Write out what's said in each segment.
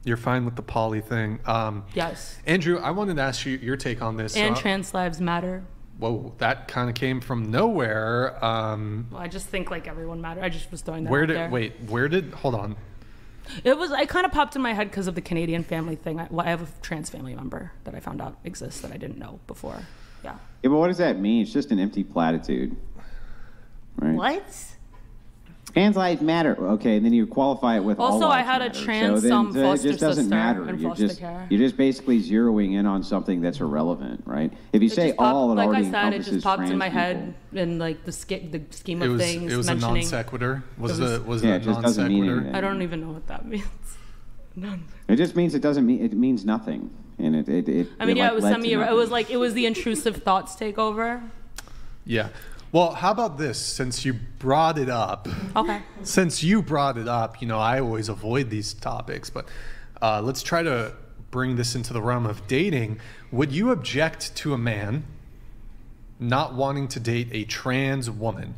You're fine with the poly thing. Yes. Andrew, I wanted to ask you your take on this. And trans lives matter. Whoa, that kind of came from nowhere. Well, I just think like everyone matters. I just was throwing that out there. Hold on. It kind of popped in my head because of the Canadian family thing. I have a trans family member that I found out exists that I didn't know before. Yeah. Yeah, but what does that mean? It's just an empty platitude. Right? What? Trans lives matter. Okay, and then you qualify it with all Also, lives I had matter. a trans So it foster just doesn't sister matter. in You're foster just, care. you're just basically zeroing in on something that's irrelevant, right? If you say all, it like already I said, it encompasses just popped trans in my people. head in like the scheme of things. It was a non mentioning. sequitur. Was Yeah, it it a just non doesn't mean sequitur? anything. I don't even know what that means. None. It just means it means nothing, and it. I mean, yeah, it was led to nothing. it was the intrusive thoughts take over. Yeah. Well, how about this? Since you brought it up. Okay. Since you brought it up, I always avoid these topics, but let's try to bring this into the realm of dating. Would you object to a man not wanting to date a trans woman?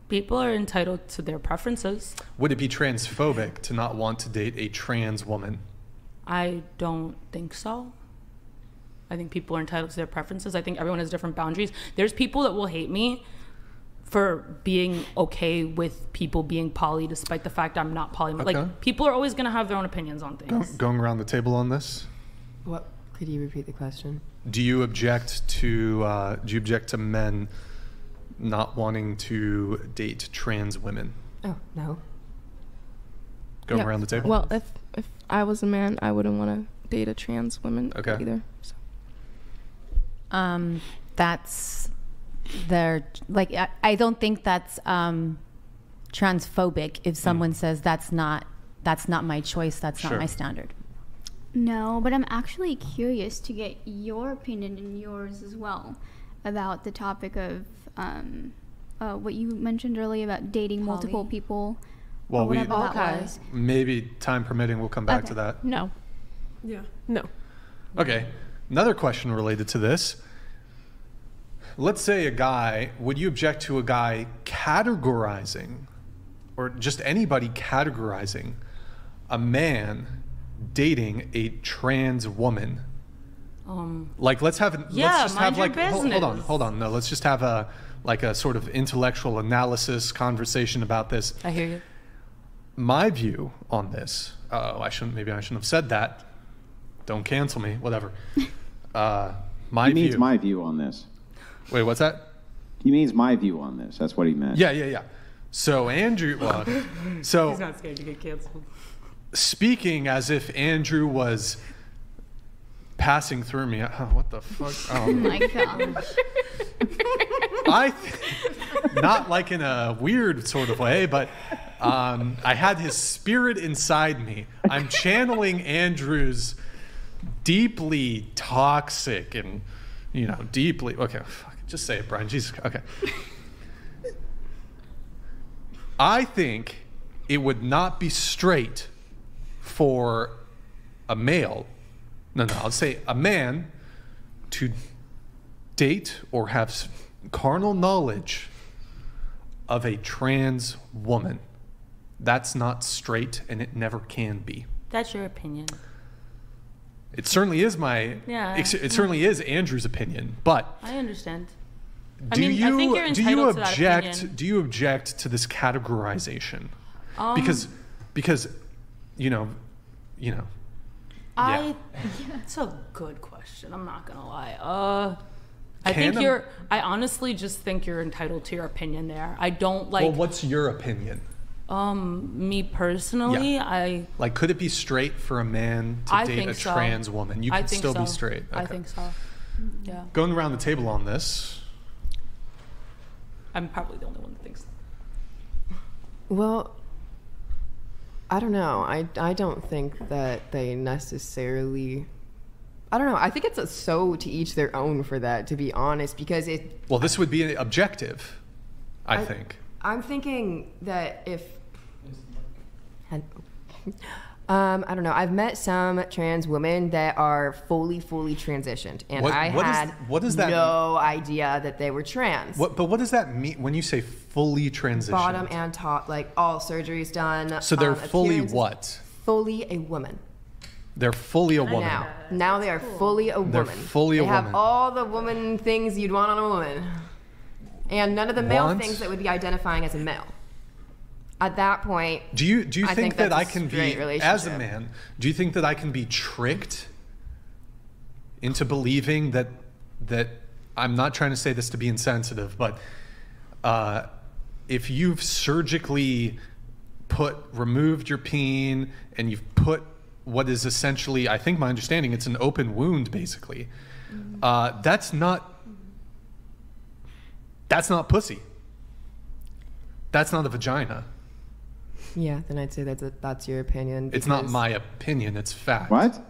People are entitled to their preferences. Would it be transphobic to not want to date a trans woman? I don't think so. I think people are entitled to their preferences. I think everyone has different boundaries. There's people that will hate me for being okay with people being poly despite the fact I'm not poly. Okay. Like, people are always going to have their own opinions on things. Going around the table on this? What? Could you repeat the question? Do you object to men not wanting to date trans women? Oh, no. Going around the table? Well, if I was a man, I wouldn't want to date a trans woman either. So. That's their, like, I don't think that's transphobic if someone says that's not my choice, that's not my standard. No, but I'm actually curious to get your opinion and yours as well about the topic of what you mentioned earlier about dating multiple people. Well, whatever that was. Maybe time permitting, we'll come back to that. No. Yeah. No. Okay. Another question related to this. Let's say would you object to a guy categorizing, or just anybody categorizing, a man dating a trans woman? Like, let's just have like, hold on. No, let's just have a sort of intellectual analysis conversation about this. I hear you. My view on this, maybe I shouldn't have said that. Don't cancel me, whatever. He means my view on this. Wait, what's that? He means my view on this. That's what he meant. Yeah. So Andrew, he's not scared to get canceled. Speaking as if Andrew was passing through me. What the fuck? Oh my gosh. Not like in a weird sort of way, but I had his spirit inside me. I'm channeling Andrew's deeply toxic and, deeply... Okay, just say it, Brian. Jesus. Okay. I think it would not be straight for a male... No, I'll say a man to date or have carnal knowledge of a trans woman. That's not straight, and it never can be. That's your opinion. It certainly is it certainly is Andrew's opinion, but I understand. I think you're entitled to that opinion. Do you object to this categorization? Because It's a good question. I'm not gonna lie. I honestly just think you're entitled to your opinion there. I don't like. Well, what's your opinion? Me personally, yeah. Could it be straight for a man to date a trans woman? You can still be straight. Okay. I think so. Yeah. Going around the table on this. I'm probably the only one that thinks that. Well, I don't know. I don't think that they necessarily... I don't know. I think it's so to each their own for that, to be honest, because it... Well, this would be objective, I think. I'm thinking that if... I don't know. I've met some trans women that are fully transitioned, and what does that no idea that they were trans. But what does that mean when you say fully transitioned? Bottom and top, like all surgeries done. So they're fully what? Fully a woman. They're fully a woman. Now they are fully a woman. They're fully a woman. They have woman. all the woman things you'd want on a woman. And none of the male things that would be identifying as a male. At that point, do you think that I can be, as a relationship. man, do you think that I can be tricked into believing that I'm not trying to say this to be insensitive, but if you've surgically removed your peen and you've put what is essentially, I think my understanding, it's an open wound basically, that's not pussy. That's not a vagina. Yeah, then I'd say that's your opinion. It's not my opinion, it's fact. What?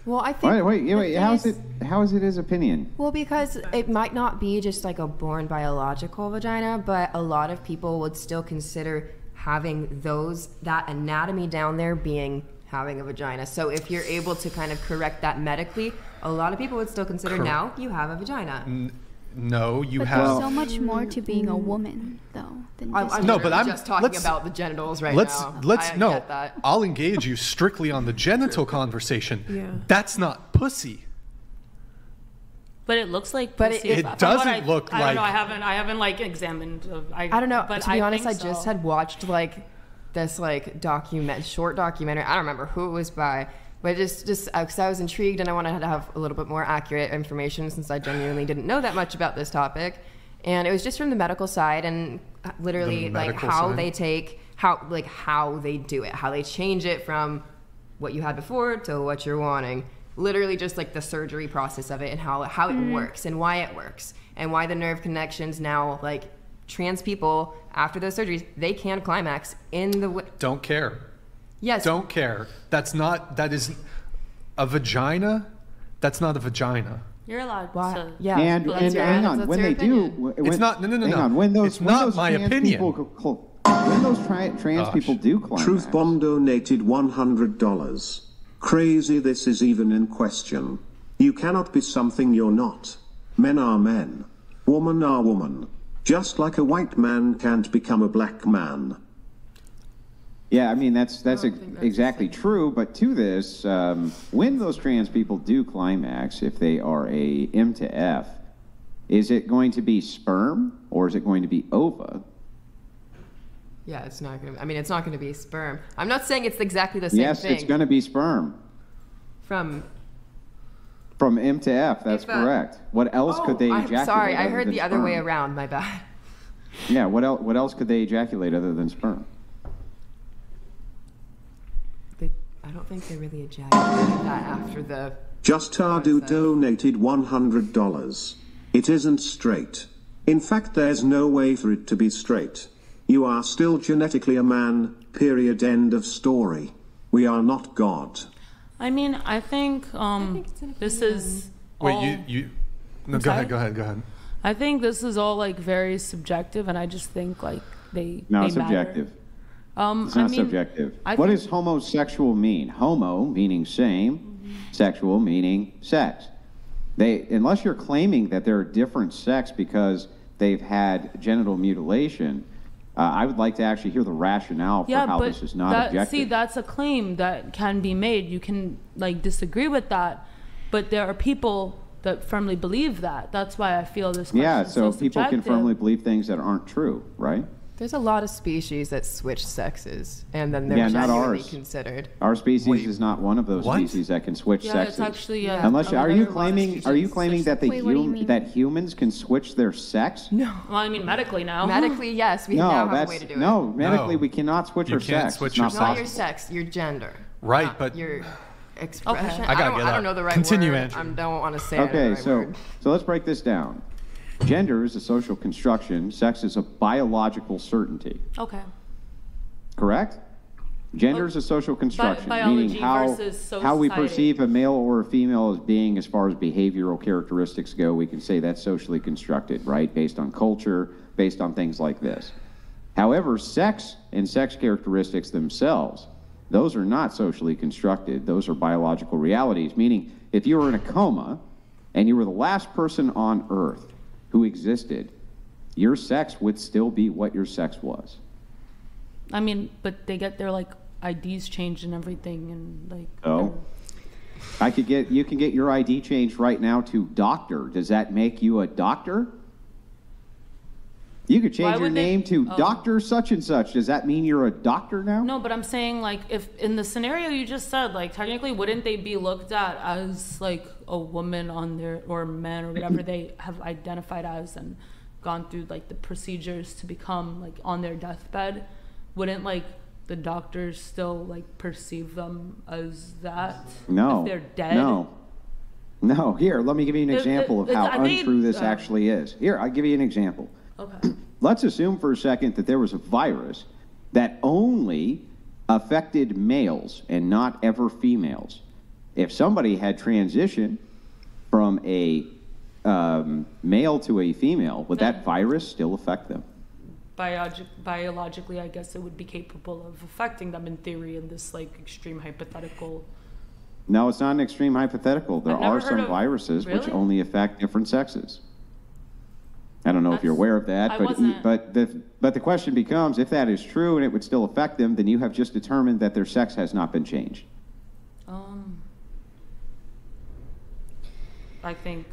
Well, I think. Wait. How is it his opinion? Well, because it might not be just like a born biological vagina, but a lot of people would still consider having that anatomy down there being having a vagina. So if you're able to kind of correct that medically, a lot of people would still consider now you have a vagina. No, you but have. There's so much more to being a woman, though. Than just I'm just talking about the genitals now. Get that. I'll engage you strictly on the genital conversation. Yeah. That's not pussy. But it looks like But pussy. it doesn't look I like. don't know. I haven't like examined. I don't know. But To be honest, I think just so. had watched like this like short documentary. I don't remember who it was by, but just because I was intrigued and I wanted to have a little bit more accurate information since I genuinely didn't know that much about this topic. And it was just from the medical side and literally like how they do it, how they change it from what you had before to what you're wanting. Literally just like the surgery process of it and how it works and why it works and why the nerve connections now, like trans people after those surgeries, they can climax in the Don't care. Yes. Don't care. That is a vagina. That's not a vagina. You're allowed Why? to. Yeah. And hang on, when they do, It's not. No. hang on, when those It's not those my trans opinion. people, when those trans people do climax, Truth Bomb donated $100. Crazy this is even in question. You cannot be something you're not. Men are men. Woman are woman. Just like a white man can't become a black man. Yeah, I mean that's exactly true. But to this, when those trans people do climax, if they are a M to F, is it going to be sperm or is it going to be ova? Yeah, it's not going to. I mean, it's not going to be sperm. I'm not saying it's exactly the same Yes, thing. it's going to be sperm. From M to F. That's correct. What else could they ejaculate? I'm sorry, I heard than the other way sperm? around. My bad. Yeah. What else could they ejaculate other than sperm? I don't think they really ejaculated that after the. Just Tardu donated $100. It isn't straight. In fact, there's no way for it to be straight. You are still genetically a man, period, end of story. We are not God. I mean, I think this is. Wait, you. No, go ahead. I think this is all like very subjective, and I just think like they. No, they it's subjective. Matter. It's not subjective. What think, does homosexual mean? Homo meaning same, sexual meaning sex. Unless you're claiming that they're a different sex because they've had genital mutilation, I would like to actually hear the rationale for how this is not objective. See, that's a claim that can be made. You can like disagree with that, but there are people that firmly believe that. That's why I feel this question is so people can firmly believe things that aren't true, right? There's a lot of species that switch sexes, and then they're not genuinely ours. considered. Our species is not one of those species that can switch sexes. It's actually, Unless are you claiming that Wait, what do you mean? that humans can switch their sex? No. Well, I mean medically now. Medically, yes, we now have a way to do it. Medically we cannot switch our sex. Switch It's your not sex. Not possible. your sex, your gender. Right, not but your expression. I gotta get I up. don't know the right Continue, word. Andrew. I don't want to say it. Okay, the right word. so let's break this down. Gender is a social construction. Sex is a biological certainty. Okay. Correct? Gender is a social construction, biology meaning how we society. perceive a male or a female as being as far as behavioral characteristics go. We can say that's socially constructed, right? Based on culture, based on things like this. However, sex and sex characteristics themselves, those are not socially constructed. Those are biological realities, meaning if you were in a coma and you were the last person on Earth who existed, your sex would still be what your sex was. I mean, but they get their like IDs changed and everything, and like. Oh. You can get your ID changed right now to doctor. Does that make you a doctor? You could change your name to Dr. Such and Such. Does that mean you're a doctor now? No, but I'm saying, like, if in the scenario you just said, like, technically, wouldn't they be looked at as, like, a woman on their, or man, or whatever they have identified as and gone through, like, the procedures to become, like, on their deathbed? Wouldn't, like, the doctors still, like, perceive them as that? No. If they're dead? No. Here, let me give you an example of how untrue this actually is. Here, I'll give you an example. Okay. Let's assume for a second that there was a virus that only affected males and not ever females. If somebody had transitioned from a male to a female, would that virus still affect them? Biologically, I guess it would be capable of affecting them in theory in this, like, extreme hypothetical. No, it's not an extreme hypothetical. There are some viruses which only affect different sexes. I don't know if you're aware of that, but the question becomes, if that is true and it would still affect them, then you have just determined that their sex has not been changed. I think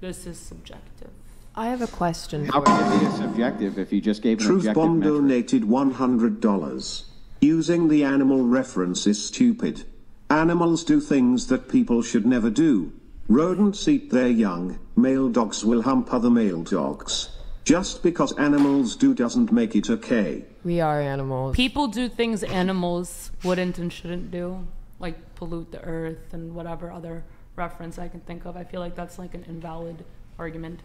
this is subjective. I have a question. How can it be subjective if you just gave an Truth objective Bomb metric? donated $100. Using the animal reference is stupid. Animals do things that people should never do. Rodents eat their young, male dogs will hump other male dogs. Just because animals do doesn't make it okay. We are animals. People do things animals wouldn't and shouldn't do, like pollute the earth and whatever other reference I can think of. I feel like that's like an invalid argument.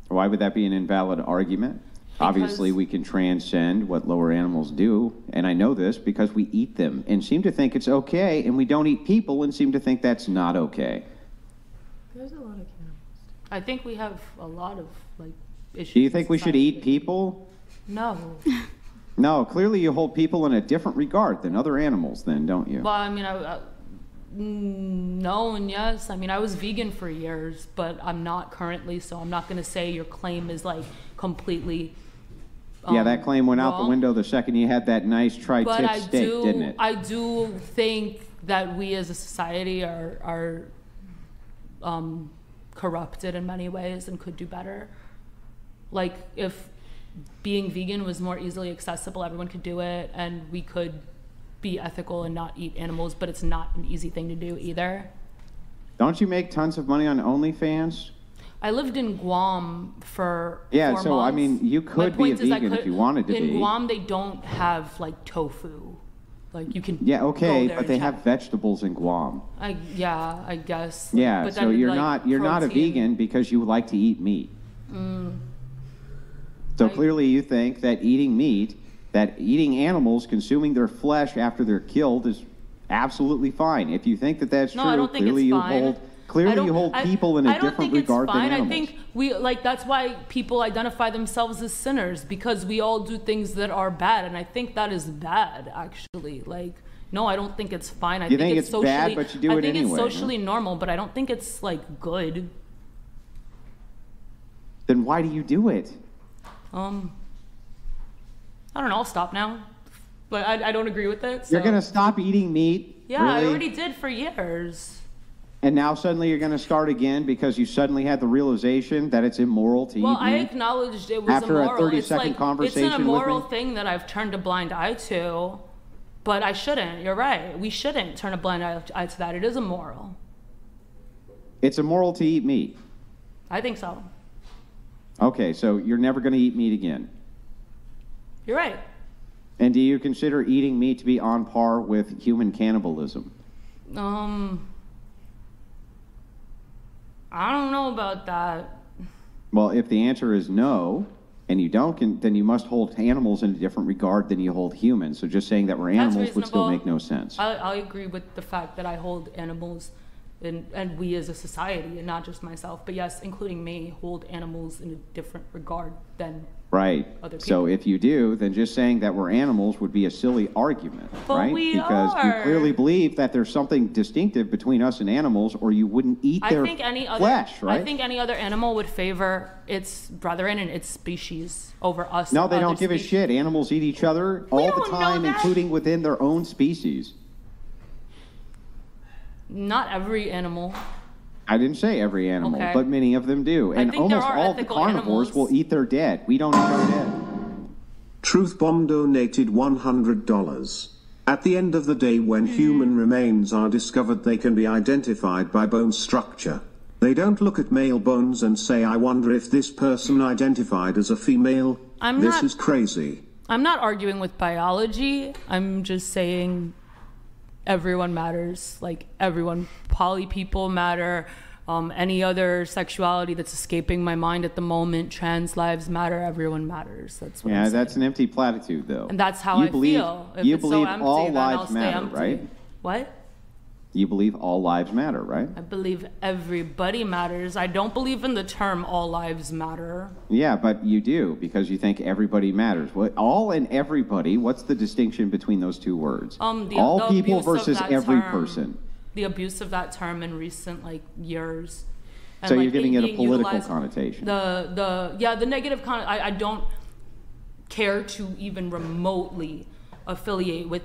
Why would that be an invalid argument? Obviously, we can transcend what lower animals do, and I know this because we eat them and seem to think it's okay, and we don't eat people and seem to think that's not okay. There's a lot of cannibals. I think we have a lot of, like, issues. Do you think we should eat people? No. No, clearly you hold people in a different regard than other animals then, don't you? Well, I mean, no and yes. I mean, I was vegan for years, but I'm not currently, so I'm not going to say your claim is, like, completely yeah, that claim went out the window the second you had that nice tri-tip steak, didn't it? I do think that we as a society are corrupted in many ways and could do better. Like, if being vegan was more easily accessible, everyone could do it, and we could be ethical and not eat animals, but it's not an easy thing to do either. Don't you make tons of money on OnlyFans? I lived in Guam for 4 months. I mean, you could be a vegan if you wanted to be. In Guam, they don't have, like, tofu. Like, you can okay, but they have vegetables in Guam. I guess. Yeah, but so then, you're like, not a vegan because you like to eat meat. So clearly you think that eating animals, consuming their flesh after they're killed is absolutely fine. If you think that that's true, I don't think clearly it's fine. you hold people in a different regard than animals. I think that's why people identify themselves as sinners, because we all do things that are bad, and I think that is bad, actually. Like, no, I don't think it's fine. I think it's socially bad, but you do it anyway. I think it's socially normal, but I don't think it's, like, good. Then why do you do it? I don't know. I'll stop now. But I don't agree with it. So. You're going to stop eating meat? Yeah, really? I already did for years. And now suddenly you're going to start again because you suddenly had the realization that it's immoral to eat meat? Well, I acknowledged it was after immoral. After a 30-second conversation it's an immoral thing that I've turned a blind eye to, but I shouldn't. You're right. We shouldn't turn a blind eye to that. It is immoral. It's immoral to eat meat? I think so. Okay, so you're never going to eat meat again? You're right. And do you consider eating meat to be on par with human cannibalism? I don't know about that. Well, if the answer is no, and you don't, then you must hold animals in a different regard than you hold humans. So just saying that we're animals would still make no sense. I agree with the fact that I hold animals, and we as a society, and not just myself, but yes, including me, hold animals in a different regard than right. other people. So if you do, then just saying that we're animals would be a silly argument, but right? Because you clearly believe that there's something distinctive between us and animals, or you wouldn't eat their flesh, right? I think any other animal would favor its brethren and its species over us. No, they don't give a shit. Animals eat each other all the time, including within their own species. Not every animal. I didn't say every animal, Okay. but many of them do. And think there almost are all the ethical carnivores animals. will eat their dead. We don't eat our dead. Truth Bomb donated $100. At the end of the day, when human remains are discovered, they can be identified by bone structure. They don't look at male bones and say, I wonder if this person identified as a female. This is crazy. I'm not arguing with biology. I'm just saying everyone matters. Like everyone, poly people matter. Any other sexuality that's escaping my mind at the moment, trans lives matter. Everyone matters. That's what I'm saying. That's an empty platitude, though. And that's how I feel. If you it's believe so empty, all then I'll lives stay matter, empty. right? What? You believe all lives matter, right? I believe everybody matters. I don't believe in the term all lives matter. Yeah, but you do, because you think everybody matters. All and everybody, what's the distinction between those two words? The all people abuse of versus that every term, person. The abuse of that term in recent years. And, So you're giving it a being political utilized- connotation. The negative I don't care to even remotely affiliate with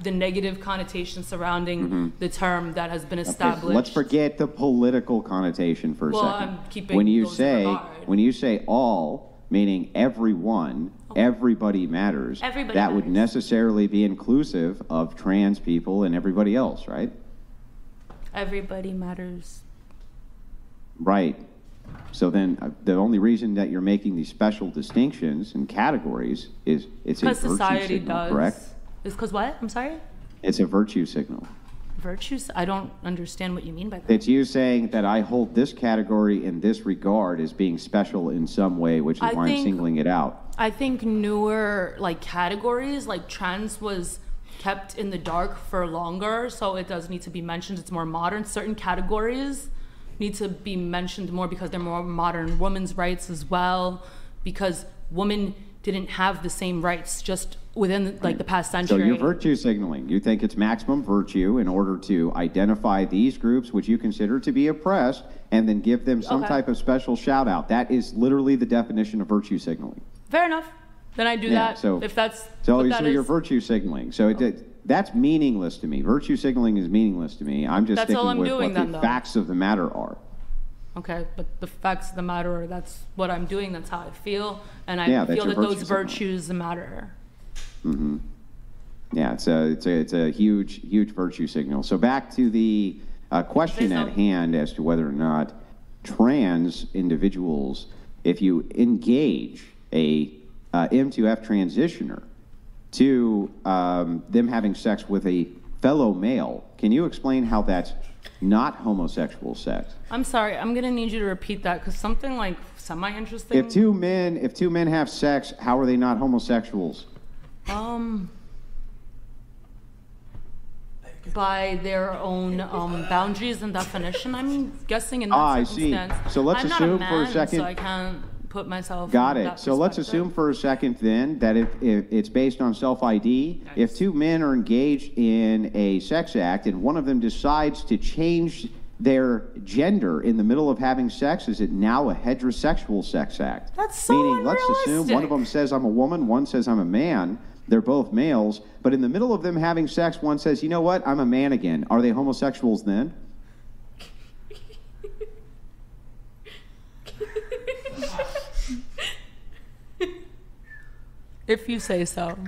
the negative connotation surrounding the term that has been established. Okay, let's forget the political connotation for a second. I'm keeping when you those in say regard. all, meaning everyone, everybody matters. Everybody that would matters. necessarily be inclusive of trans people and everybody else, right? Everybody matters. Right. So then the only reason that you're making these special distinctions and categories is it's a Because virtue society signal, does. correct? It's because what? I'm sorry? It's a virtue signal. Virtues? I don't understand what you mean by that. It's you saying that I hold this category in this regard as being special in some way, which is I why I'm think- singling it out. I think newer categories, like trans was kept in the dark for longer, so it does need to be mentioned. It's more modern. Certain categories need to be mentioned more because they're more modern. Women's rights as well, because women didn't have the same rights just within the past So century. you're virtue signaling. You think it's maximum virtue in order to identify these groups which you consider to be oppressed and then give them some Okay. type of special shout out. That is literally the definition of virtue signaling. Fair enough. Then I do that. So if that's so, what that so you're is. virtue signaling. So that's meaningless to me. Virtue signaling is meaningless to me. I'm just That's all sticking I'm with doing what then, the though. facts of the matter are. Okay, but the facts of the matter are that's what I'm doing, that's how I feel, and I Yeah, that's feel your that those virtue signal. virtues matter. Yeah, it's a huge virtue signal. So back to the question Say so. at hand as to whether or not trans individuals, if you engage a M2F transitioner to them having sex with a fellow male, can you explain how that's not homosexual sex? I'm sorry, I'm gonna need you to repeat that because something semi-interesting. If two men have sex, how are they not homosexuals? By their own boundaries and definition, I'm guessing in that I see. circumstance. So let's I'm assume not a for a man, second- so I can't put myself. Got in it. that So let's perspective. assume for a second then that if it's based on self-ID, if two men are engaged in a sex act and one of them decides to change their gender in the middle of having sex, is it now a heterosexual sex act? That's so Meaning, let's assume one of unrealistic. them says I'm a woman, one says I'm a man. They're both males, but in the middle of them having sex, one says, you know what, I'm a man again. Are they homosexuals then? If you say so.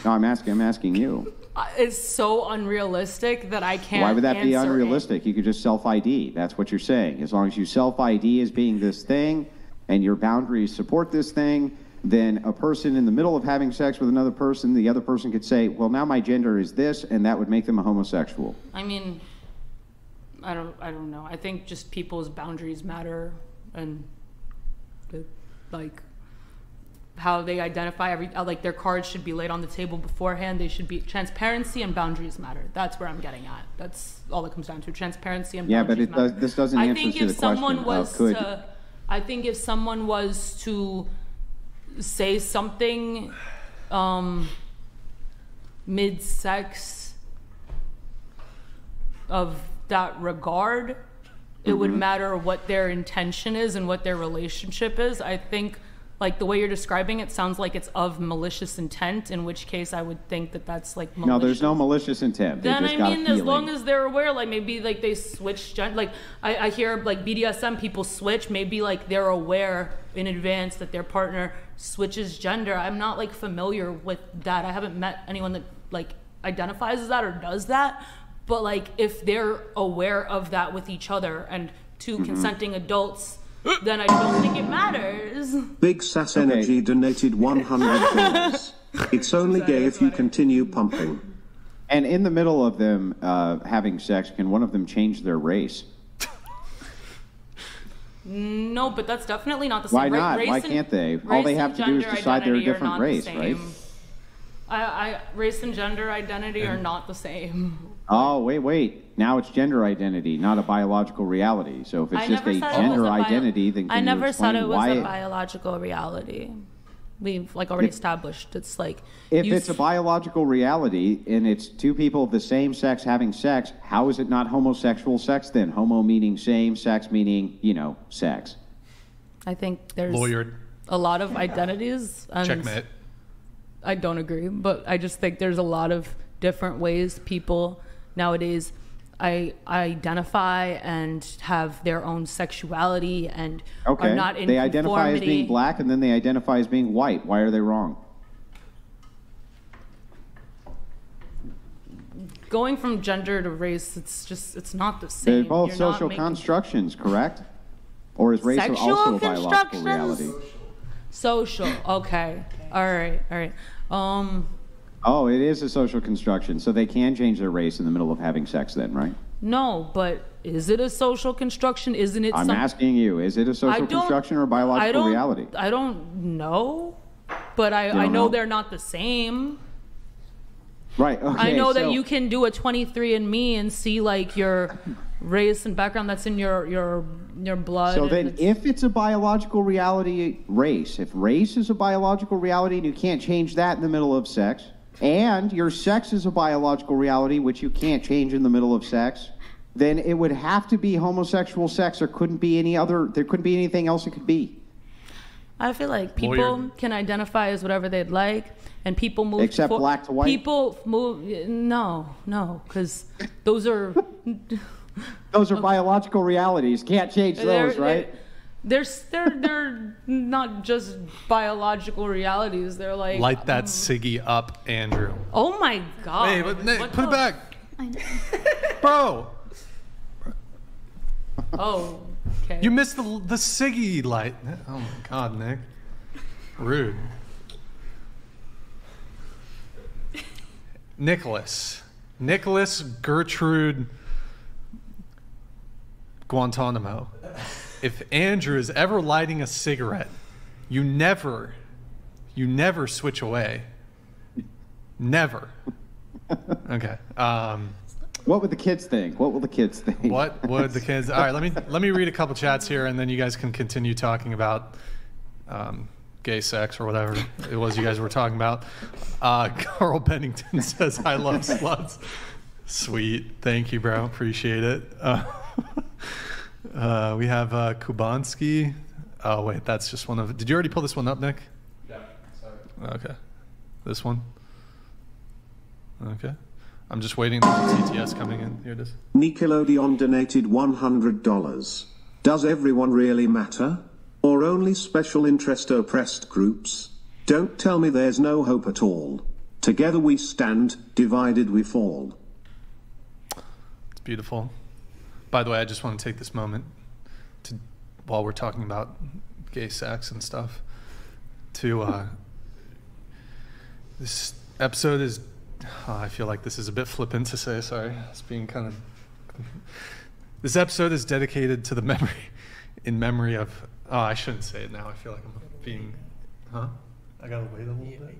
No, I'm asking you. It's so unrealistic that I can't. Why would that be answer it. unrealistic? You could just self-ID. That's what you're saying. As long as you self-ID as being this thing and your boundaries support this thing, then a person in the middle of having sex with another person, the other person could say, well, now my gender is this, and that would make them a homosexual. I mean, I don't know. I think just people's boundaries matter, and how they identify their cards should be laid on the table beforehand. They should be transparency and boundaries matter. That's where I'm getting at. That's all it comes down to. Transparency and Yeah, but boundaries matter. this doesn't I answer think to if the someone question was of could. I think if someone was to say something mid-sex of that regard, it would matter what their intention is and what their relationship is. I think like the way you're describing it sounds like it's of malicious intent, in which case I would think that that's like malicious. No, there's no malicious intent. They then just I got mean, a as feeling. long as they're aware, like maybe like they switch gender. Like I hear like BDSM people switch. Maybe like they're aware in advance that their partner switches gender. I'm not like familiar with that. I haven't met anyone that like identifies as that or does that. But like if they're aware of that with each other and two consenting adults, then I don't think it matters. Big Sass Energy donated $100. It's only gay if you continue pumping. And in the middle of them having sex, can one of them change their race? No, but that's definitely not the same. Why not? Why can't they? All they have to do is decide they're a different race, right? Race and gender identity are not the same. Oh, wait. Now it's gender identity, not a biological reality. So if it's just a gender identity, then can I never you said explain it was why a biological reality. We've like already established it's like if it's a biological reality and it's two people of the same sex having sex, how is it not homosexual sex then? Homo meaning same, sex meaning, sex. I think there's Lawyered. a lot of identities. And Checkmate. I don't agree, but I just think there's a lot of different ways people nowadays identify and have their own sexuality and are not in they identify as being black and then they identify as being white. Why are they wrong? Going from gender to race, it's not the same. They're both social constructions, correct? Or is race also a biological reality? Social. Okay. All right. Oh, it is a social construction, so they can change their race in the middle of having sex then, right? No, but is it a social construction? Isn't it? I'm asking you, is it a social construction or a biological reality? I don't know, but I know they're not the same. Right, okay. I know that you can do a 23andMe and see like your race and background that's in your blood. So then if it's a biological reality, if race is a biological reality and you can't change that in the middle of sex, and your sex is a biological reality which you can't change in the middle of sex, then it would have to be homosexual sex. There couldn't be anything else it could be. I feel like people can identify as whatever they'd like, and people move except black to white. People move no, because those are biological realities. Can't change those, right? They're not just biological realities. They're like light that ciggy up, Andrew. Oh my God! Hey, but Nick, put it back, bro. Oh, okay. You missed the ciggy light. Oh my God, Nick. Rude. Nicholas Gertrude Guantanamo. If Andrew is ever lighting a cigarette, you never switch away. Never. Okay. What would the kids think? What will the kids think? What would the kids? All right, let me read a couple chats here, and then you guys can continue talking about gay sex or whatever it was you guys were talking about. Carl Bennington says, "I love sluts." Sweet, thank you, bro. Appreciate it. We have Kubanski. Oh wait, that's just one of. Did you already pull this one up, Nick? Yeah. Sorry. Okay. This one. Okay. I'm just waiting for TTS coming in. Here it is. Nickelodeon donated $100. Does everyone really matter? Or only special interest oppressed groups? Don't tell me there's no hope at all. Together we stand, divided we fall. It's beautiful. By the way, I just want to take this moment to, while we're talking about gay sex and stuff, to this episode is. I feel like this is a bit flippant to say. Sorry, it's being kind of. This episode is dedicated to the memory of. Oh, I shouldn't say it now. I feel like I'm being. Huh? I gotta wait a little bit.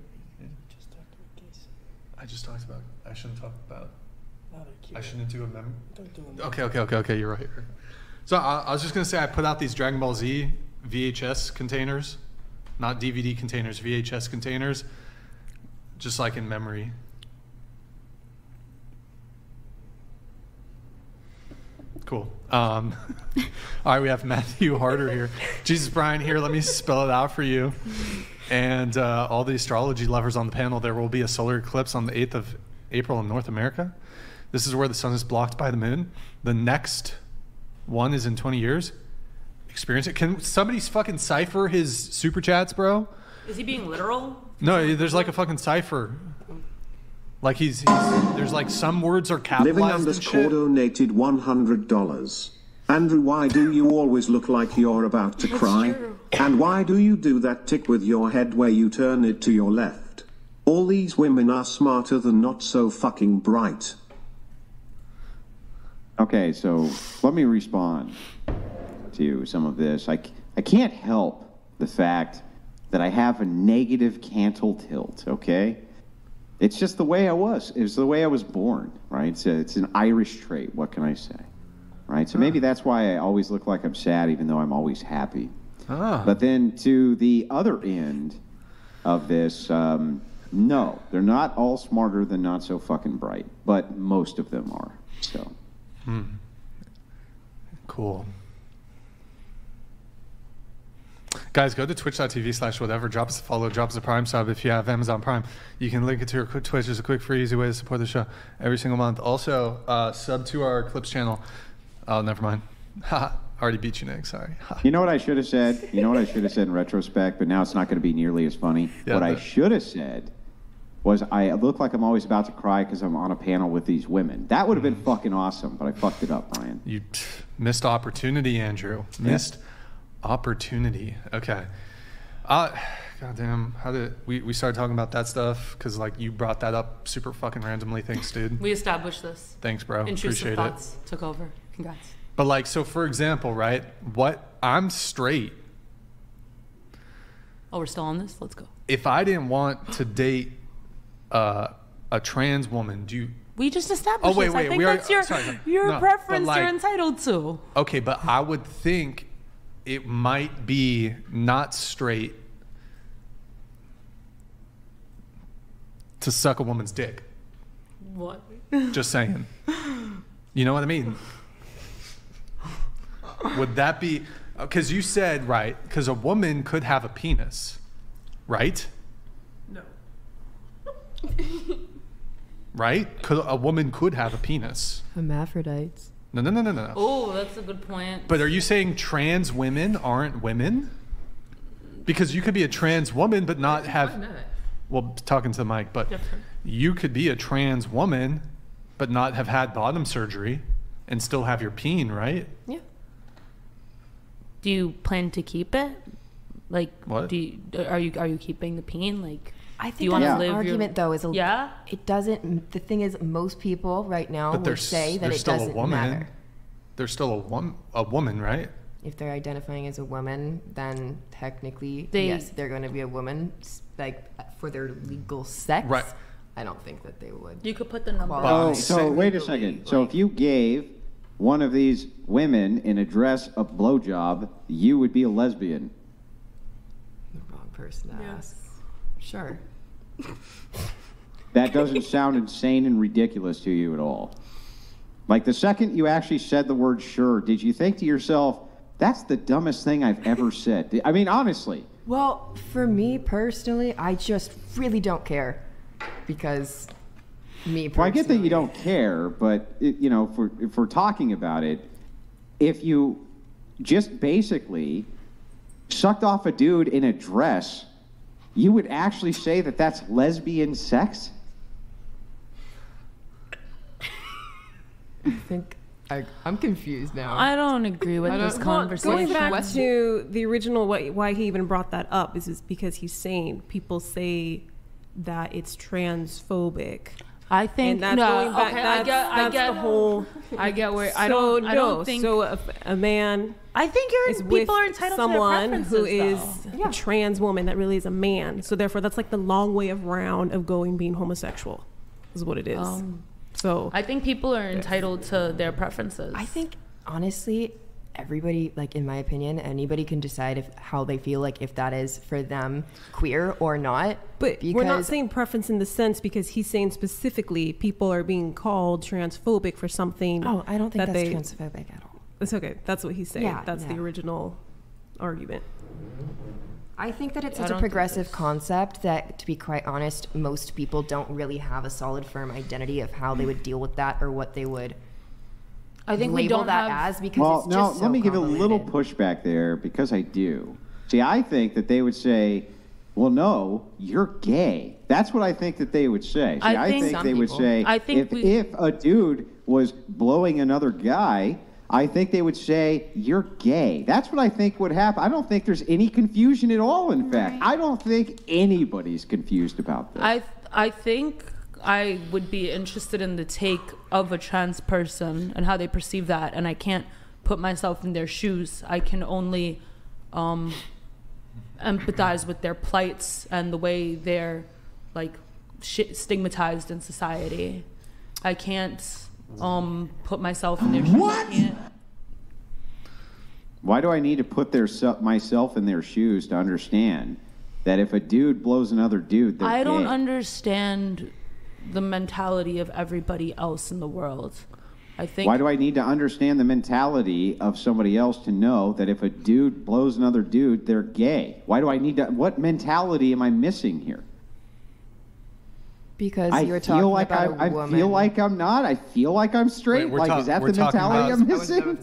I just talked about. I shouldn't talk about. I shouldn't do a memory. Okay. You're right. So I was just gonna say I put out these Dragon Ball Z VHS containers, not DVD containers, VHS containers, just like in memory. Cool. All right, we have Matthew Harder here. Jesus Brian here. Let me spell it out for you. And all the astrology lovers on the panel, there will be a solar eclipse on the 8th of April in North America. This is where the sun is blocked by the moon. The next one is in 20 years. Experience it. Can somebody fucking cipher his super chats, bro? Is he being literal? No, there's like a fucking cipher. Like there's like some words are capitalized and shit. Living donated $100. Andrew, why do you always look like you're about to cry? And why do you do that tick with your head where you turn it to your left? All these women are smarter than not so fucking bright. Okay, so let me respond to some of this. I can't help the fact that I have a negative cantal tilt, okay? It's just the way I was. It's the way I was born, right? It's an Irish trait. What can I say? Right? So maybe that's why I always look like I'm sad, even though I'm always happy. But then to the other end of this, no, they're not all smarter than not so fucking bright, but most of them are. So, cool. Guys, go to twitch.tv/whatever. Drop us a follow, drop us a Prime sub. If you have Amazon Prime, you can link it to your Twitch. It's a quick, free, easy way to support the show every single month. Also, sub to our Clips channel. Oh, never mind. Already beat you, Nick. Sorry. You know what I should have said? You know what I should have said in retrospect, but now it's not going to be nearly as funny. Yeah, what I should have said was I look like I'm always about to cry because I'm on a panel with these women. That would have been fucking awesome, but I fucked it up, Brian. You missed opportunity, Andrew. Missed opportunity. Okay. Goddamn. How did we started talking about that stuff? Because like you brought that up super fucking randomly. Thanks, dude. We established this. Thanks, bro. Intrusive Appreciate thoughts it. took over. Congrats. But like, so for example, right? I'm straight. Oh, we're still on this? Let's go. If I didn't want to date a trans woman, we just established this. I think that's your preference you're entitled to. Okay, but I would think it might be not straight to suck a woman's dick. What? Just saying. You know what I mean? Would that be... Because you said, right, because a woman could have a penis, right? No. Right? A woman could have a penis. Hermaphrodites. No. Oh, that's a good point. But are you saying trans women aren't women? Because you could be a trans woman but not have... Why not? Well, talking to the mic, but you could be a trans woman but not have had bottom surgery and still have your peen, right? Yeah. Do you plan to keep it? Like, what? Are you keeping the peen? Like, I think do you want to live argument though is yeah. It doesn't. The thing is, most people right now would say that it doesn't matter. They're still a woman, right? If they're identifying as a woman, then technically, yes, they're going to be a woman, like for their legal sex. Right. I don't think that they would. You could put the number. So wait a second. So if you gave one of these women in a dress a blowjob, you would be a lesbian. The wrong person to ask. Sure. That doesn't sound insane and ridiculous to you at all. Like the second you actually said the word sure, did you think to yourself, that's the dumbest thing I've ever said? I mean, honestly. Well, for me personally, I just really don't care. Because me personally... Well, I get that you don't care, but, if we're talking about it, if you just basically sucked off a dude in a dress, you would actually say that that's lesbian sex? I think I'm confused now. I don't agree with this conversation. Going back to the original, why he even brought that up is because he's saying people say that it's transphobic. I think that's I get the whole. I get where I don't think so. A man, I think people are entitled someone to their who is a trans woman that really is a man. So therefore, that's like the long way around of being homosexual, is what it is. So I think people are entitled to their preferences. I think honestly, everybody, like in my opinion, anybody can decide how they feel, like if that is for them queer or not. But we're not saying preference in the sense, because he's saying specifically people are being called transphobic for something. Oh, I don't think that's transphobic at all. It's okay. That's what he's saying. Yeah, that's the original argument. I think that it's such a progressive concept that, to be quite honest, most people don't really have a solid, firm identity of how they would deal with that or what they would label that as, because it's just so let me give a little convoluted. pushback there, because I do. See, I think that they would say, well, no, you're gay. That's what I think that they would say. See, I think they would say, if a dude was blowing another guy, I think they would say, you're gay. That's what I think would happen. I don't think there's any confusion at all, in fact. I don't think anybody's confused about this. I think I would be interested in the take of a trans person and how they perceive that, and I can't put myself in their shoes. I can only empathize with their plights and the way they're like stigmatized in society. I can't put myself in their shoes. What? Why do I need to put myself in their shoes to understand that if a dude blows another dude, they're I don't gay? understand the mentality of everybody else in the world. I think. Why do I need to understand the mentality of somebody else to know that if a dude blows another dude, they're gay? Why do I need to? What mentality am I missing here? Because you're talking about a woman. I feel like I'm not. I feel like I'm straight. Wait, is that the mentality I'm missing?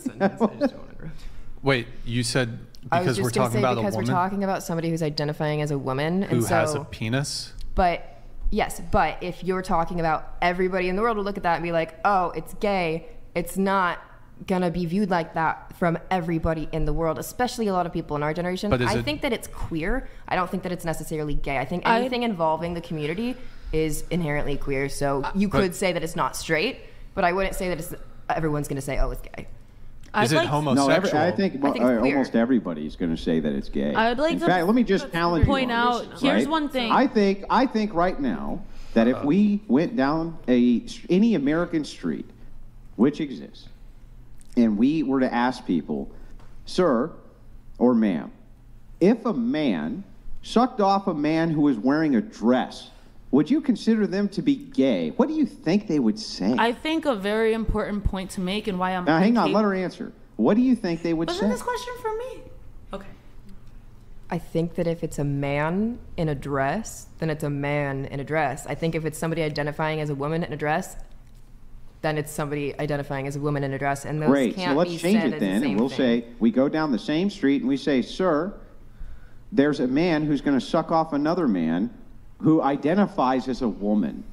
Wait, you said because we're talking about a woman? Because we're talking about somebody who's identifying as a woman. Who has a penis? But, yes, but if you're talking about everybody in the world will look at that and be like, oh, it's gay, it's not going to be viewed like that from everybody in the world, especially a lot of people in our generation. I think that it's queer. I don't think that it's necessarily gay. I think anything involving the community is inherently queer. So you could say that it's not straight, but I wouldn't say that everyone's going to say, oh, it's gay. Is it homosexual? No, I think almost everybody's going to say that it's gay. In fact, let me just challenge you point on out. this, Here's right? one thing. I think right now that if we went down any American street, which exists, and we were to ask people, sir or ma'am, if a man sucked off a man who was wearing a dress, would you consider them to be gay? What do you think they would say? I think a very important point to make, and why I'm... Now, hang on, let her answer. What do you think they would say? Wasn't this question for me? Okay. I think that if it's a man in a dress, then it's a man in a dress. I think if it's somebody identifying as a woman in a dress, then it's somebody identifying as a woman in a dress. And those Great, can't so let's be change said it then, as the and same we'll thing. say, we go down the same street and we say, sir, there's a man who's going to suck off another man who identifies as a woman,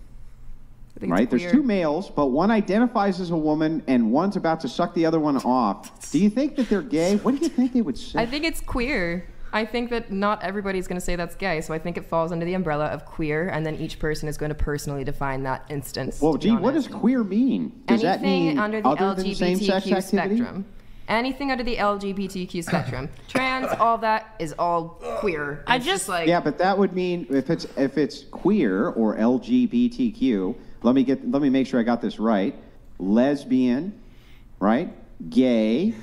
right? There's two males, but one identifies as a woman and one's about to suck the other one off. Do you think that they're gay? What do you think they would say? I think it's queer. I think that not everybody's going to say that's gay, so I think it falls under the umbrella of queer, and then each person is going to personally define that instance. Well, gee, what does queer mean? Does that mean under the other than same-sex LGBTQ activity? spectrum. Anything under the LGBTQ spectrum. Trans, all that is all queer. I It's just like... Yeah, but that would mean if it's queer or LGBTQ, let me make sure I got this right. Lesbian, right? Gay.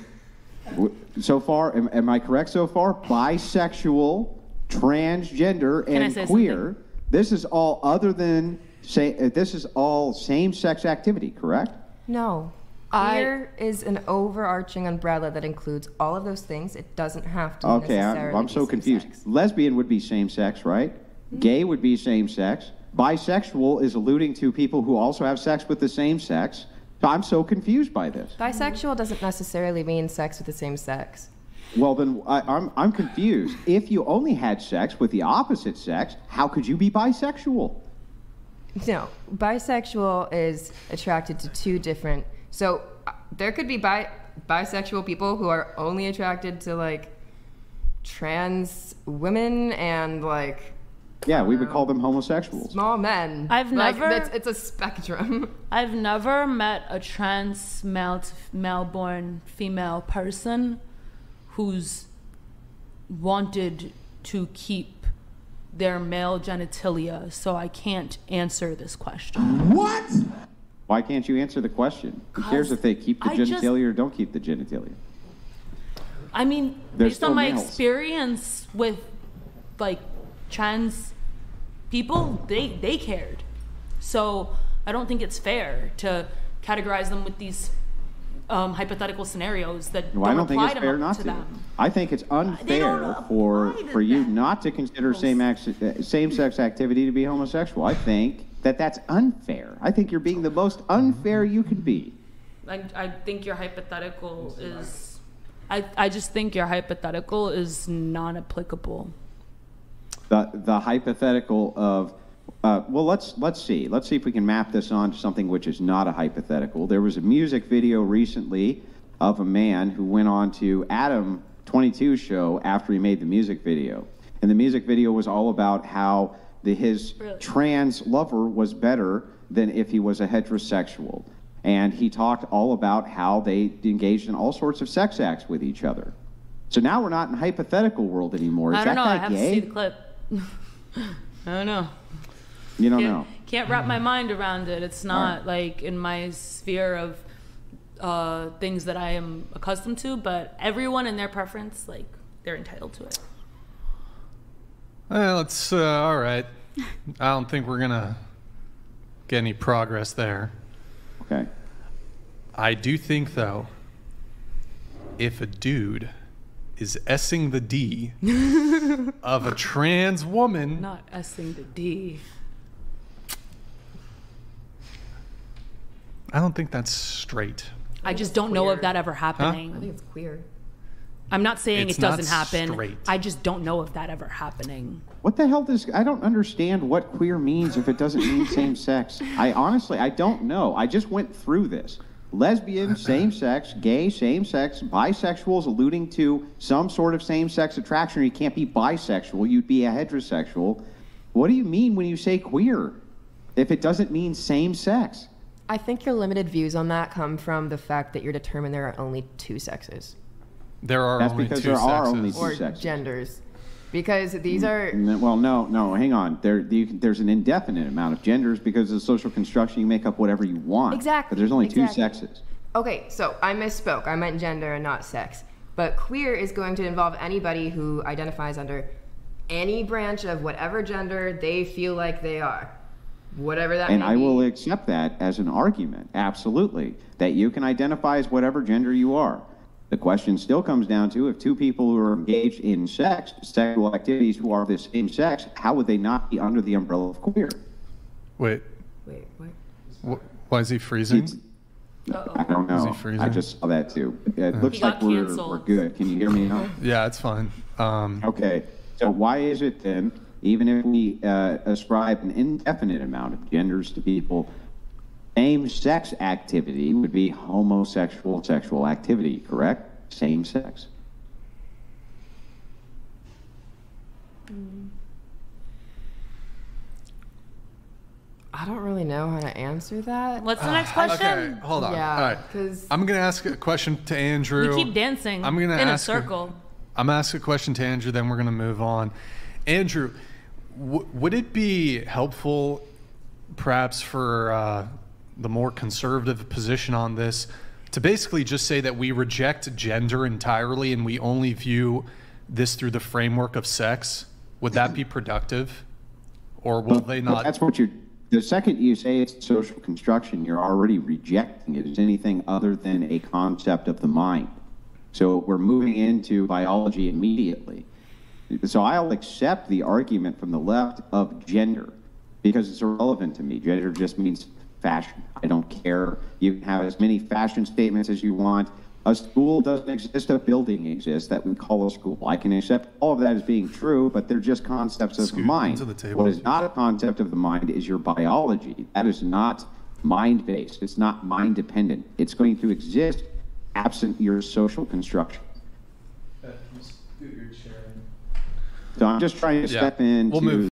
So far, am I correct so far? Bisexual, transgender, Can I and say queer. something? This is all this is all same-sex activity, correct? No. Queer is an overarching umbrella that includes all of those things. It doesn't have to Okay, necessarily I'm be so confused. same-sex. Lesbian would be same-sex, right? Gay would be same-sex. Bisexual is alluding to people who also have sex with the same sex. So I'm so confused by this. Bisexual doesn't necessarily mean sex with the same sex. Well, then I'm confused. If you only had sex with the opposite sex, how could you be bisexual? No, bisexual is attracted to two different... So there could be bisexual people who are only attracted to, like, trans women and, like... Yeah, we would call them homosexuals. Small men. It's a spectrum. I've never met a trans male-born female person who's wanted to keep their male genitalia, so I can't answer this question. What? Why can't you answer the question? Who cares if they keep the genitalia or don't keep the genitalia? I mean, They're based on still my males. experience with like trans people, they cared. So I don't think it's fair to categorize them with these hypothetical scenarios that Well, I don't think apply it's fair not to. them. I think it's unfair for you not to consider same-sex activity to be homosexual. I think that's unfair. I think you're being the most unfair you could be. I think your hypothetical is. I just think your hypothetical is non-applicable. The hypothetical of well, let's see if we can map this on to something which is not a hypothetical. There was a music video recently of a man who went on to Adam 22's show after he made the music video, and the music video was all about how his trans lover was better than if he was a heterosexual, and he talked all about how they engaged in all sorts of sex acts with each other. So now we're not in hypothetical world anymore. Is I don't know. I that have guy to see gay? the clip. I don't know. You don't know. Can't wrap my mind around it. It's not like in my sphere of things that I am accustomed to. But everyone and their preference, like they're entitled to it. Let's all right. I don't think we're gonna get any progress there. Okay. I do think though, if a dude is S-ing the D of a trans woman, Not S-ing the D. I don't think that's straight. I just don't know of that ever happening. I think it's queer. I'm not saying It's it doesn't not happen. straight. I just don't know of that ever happening. What the hell does... I don't understand what queer means if it doesn't mean same sex. I honestly don't know. I just went through this. Lesbian, same sex, gay, same sex, bisexuals alluding to some sort of same sex attraction. You can't be bisexual, you'd be a heterosexual. What do you mean when you say queer if it doesn't mean same sex? I think your limited views on that come from the fact that you're determined there are only two sexes. There are That's only because two there sexes. are only two Or sexes. genders. Because these are... Well, no, hang on. There's an indefinite amount of genders because of social construction. You make up whatever you want. Exactly. But there's only two Exactly. sexes. Okay, so I misspoke. I meant gender and not sex. But queer is going to involve anybody who identifies under any branch of whatever gender they feel like they are. Whatever that And may I be. will accept that as an argument, absolutely, that you can identify as whatever gender you are. The question still comes down to if two people who are engaged in sexual activities who are the same sex, how would they not be under the umbrella of queer? Wait, Wait, what? why is he freezing? I don't Is he know. freezing? I just saw that too. It looks He like got we're canceled. good. Can you hear me now? Yeah, it's fine. Okay. So why is it then, even if we ascribe an indefinite amount of genders to people, same-sex activity would be homosexual sexual activity, correct? Same sex. I don't really know how to answer that. What's the next question? Okay, hold on. Yeah, All right. 'cause- I'm going to ask a question to Andrew. We keep dancing I'm gonna in a ask circle. I'm going to ask a question to Andrew, then we're going to move on. Andrew, would it be helpful perhaps for the more conservative position on this to basically just say that we reject gender entirely and we only view this through the framework of sex? Would that be productive? Or will they But not? that's what you're... The second you say it's social construction, you're already rejecting it as anything other than a concept of the mind. So we're moving into biology immediately. So I'll accept the argument from the left of gender because it's irrelevant to me. Gender just means fashion. I don't care. You can have as many fashion statements as you want. A school doesn't exist, a building exists that we call a school. I can accept all of that as being true, but they're just concepts of the Scoot mind. into the table. What is not a concept of the mind is your biology. That is not mind-based. It's not mind-dependent. It's going to exist absent your social construction. So I'm just trying to step into We'll move.